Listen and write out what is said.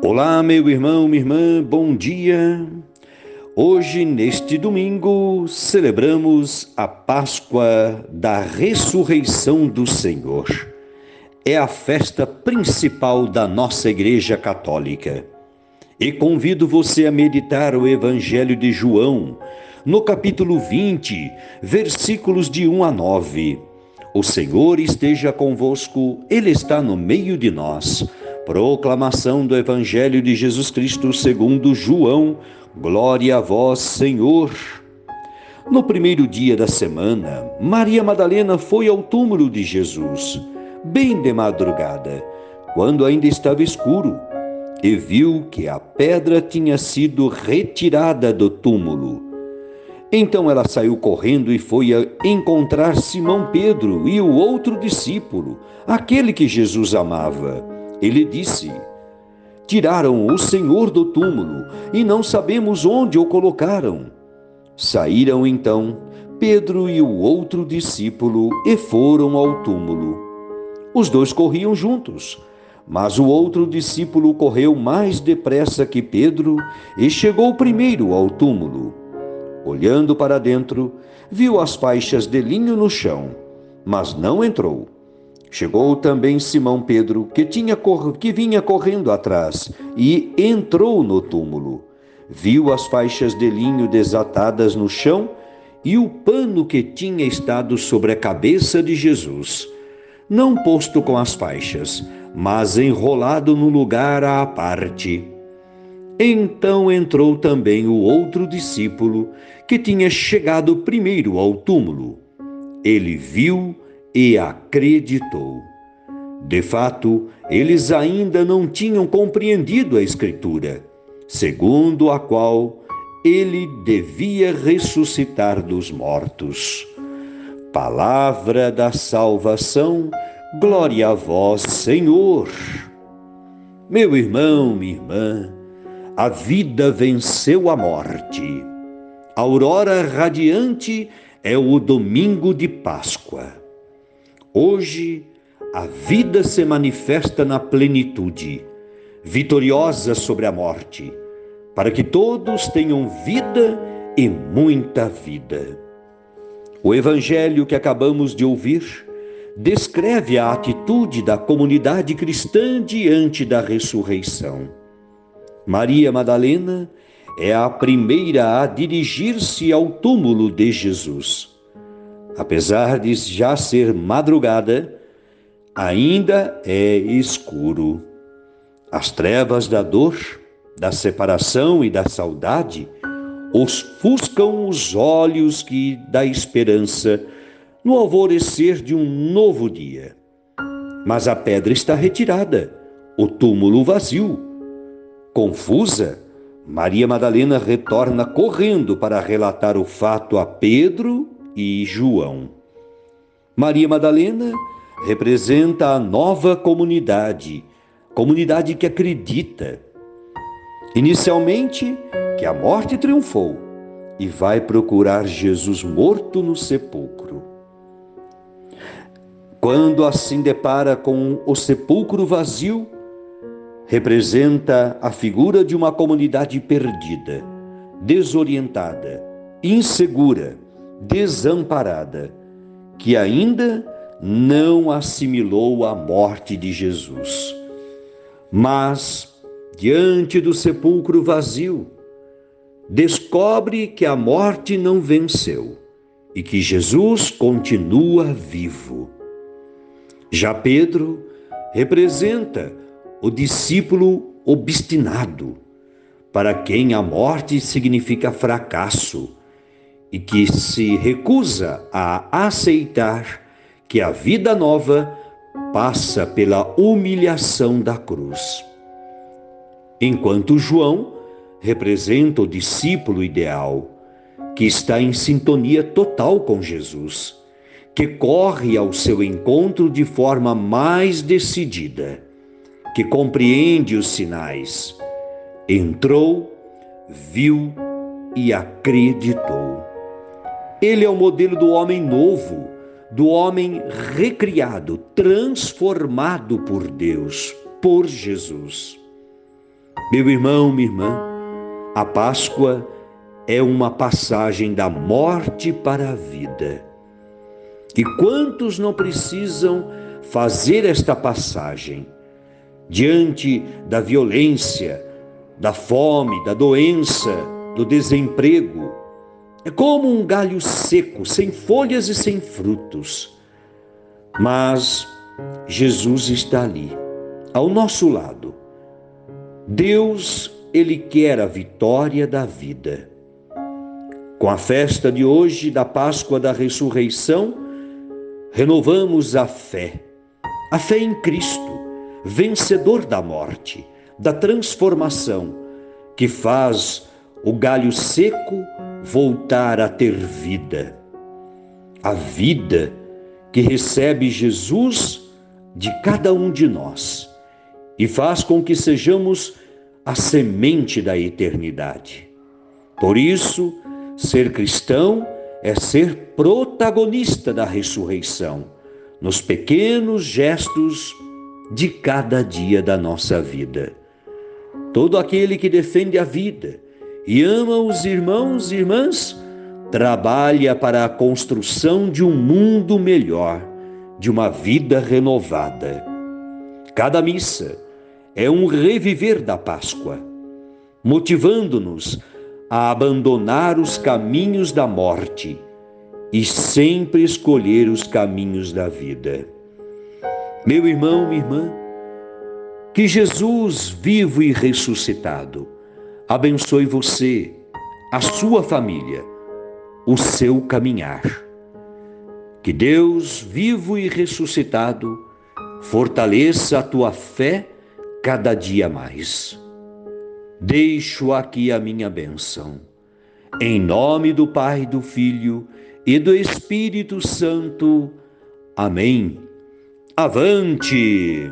Olá, meu irmão, minha irmã, bom dia. Hoje, neste domingo, celebramos a Páscoa da Ressurreição do Senhor. É a festa principal da nossa Igreja Católica. E convido você a meditar o Evangelho de João, no capítulo 20, versículos de 1 a 9. O Senhor esteja convosco, Ele está no meio de nós. Proclamação do Evangelho de Jesus Cristo segundo João. Glória a vós, Senhor. No primeiro dia da semana, Maria Madalena foi ao túmulo de Jesus, bem de madrugada, quando ainda estava escuro, e viu que a pedra tinha sido retirada do túmulo. Então ela saiu correndo e foi a encontrar Simão Pedro e o outro discípulo, aquele que Jesus amava. Ele disse: "Tiraram o Senhor do túmulo e não sabemos onde o colocaram." Saíram então Pedro e o outro discípulo e foram ao túmulo. Os dois corriam juntos, mas o outro discípulo correu mais depressa que Pedro e chegou primeiro ao túmulo. Olhando para dentro, viu as faixas de linho no chão, mas não entrou. Chegou também Simão Pedro, que vinha correndo atrás, e entrou no túmulo. Viu as faixas de linho desatadas no chão e o pano que tinha estado sobre a cabeça de Jesus, não posto com as faixas, mas enrolado no lugar à parte. Então entrou também o outro discípulo, que tinha chegado primeiro ao túmulo. Ele viu e acreditou. De fato, eles ainda não tinham compreendido a Escritura, segundo a qual ele devia ressuscitar dos mortos. Palavra da salvação, glória a vós, Senhor. Meu irmão, minha irmã, a vida venceu a morte. A aurora radiante é o domingo de Páscoa. Hoje, a vida se manifesta na plenitude, vitoriosa sobre a morte, para que todos tenham vida e muita vida. O evangelho que acabamos de ouvir descreve a atitude da comunidade cristã diante da ressurreição. Maria Madalena é a primeira a dirigir-se ao túmulo de Jesus. Apesar de já ser madrugada, ainda é escuro. As trevas da dor, da separação e da saudade ofuscam os olhos da esperança no alvorecer de um novo dia. Mas a pedra está retirada, o túmulo vazio. Confusa, Maria Madalena retorna correndo para relatar o fato a Pedro e João. Maria Madalena representa a nova comunidade que acredita, inicialmente, que a morte triunfou e vai procurar Jesus morto no sepulcro. Quando assim depara com o sepulcro vazio, representa a figura de uma comunidade perdida, desorientada, insegura, desamparada, que ainda não assimilou a morte de Jesus. Mas, diante do sepulcro vazio, descobre que a morte não venceu e que Jesus continua vivo. Já Pedro representa o discípulo obstinado, para quem a morte significa fracasso e que se recusa a aceitar que a vida nova passa pela humilhação da cruz. Enquanto João representa o discípulo ideal, que está em sintonia total com Jesus, que corre ao seu encontro de forma mais decidida, que compreende os sinais, entrou, viu e acreditou. Ele é o modelo do homem novo, do homem recriado, transformado por Deus, por Jesus. Meu irmão, minha irmã, a Páscoa é uma passagem da morte para a vida. E quantos não precisam fazer esta passagem diante da violência, da fome, da doença, do desemprego? É como um galho seco, sem folhas e sem frutos. Mas Jesus está ali, ao nosso lado. Deus, Ele quer a vitória da vida. Com a festa de hoje, da Páscoa da Ressurreição, renovamos a fé em Cristo, vencedor da morte, da transformação, que faz o galho seco voltar a ter vida. A vida que recebe Jesus de cada um de nós e faz com que sejamos a semente da eternidade. Por isso, ser cristão é ser protagonista da ressurreição, nos pequenos gestos de cada dia da nossa vida. Todo aquele que defende a vida e ama os irmãos e irmãs, trabalha para a construção de um mundo melhor, de uma vida renovada. Cada missa é um reviver da Páscoa, motivando-nos a abandonar os caminhos da morte e sempre escolher os caminhos da vida. Meu irmão, minha irmã, que Jesus vivo e ressuscitado abençoe você, a sua família, o seu caminhar. Que Deus vivo e ressuscitado fortaleça a tua fé cada dia mais. Deixo aqui a minha bênção. Em nome do Pai, do Filho e do Espírito Santo. Amém. Avante!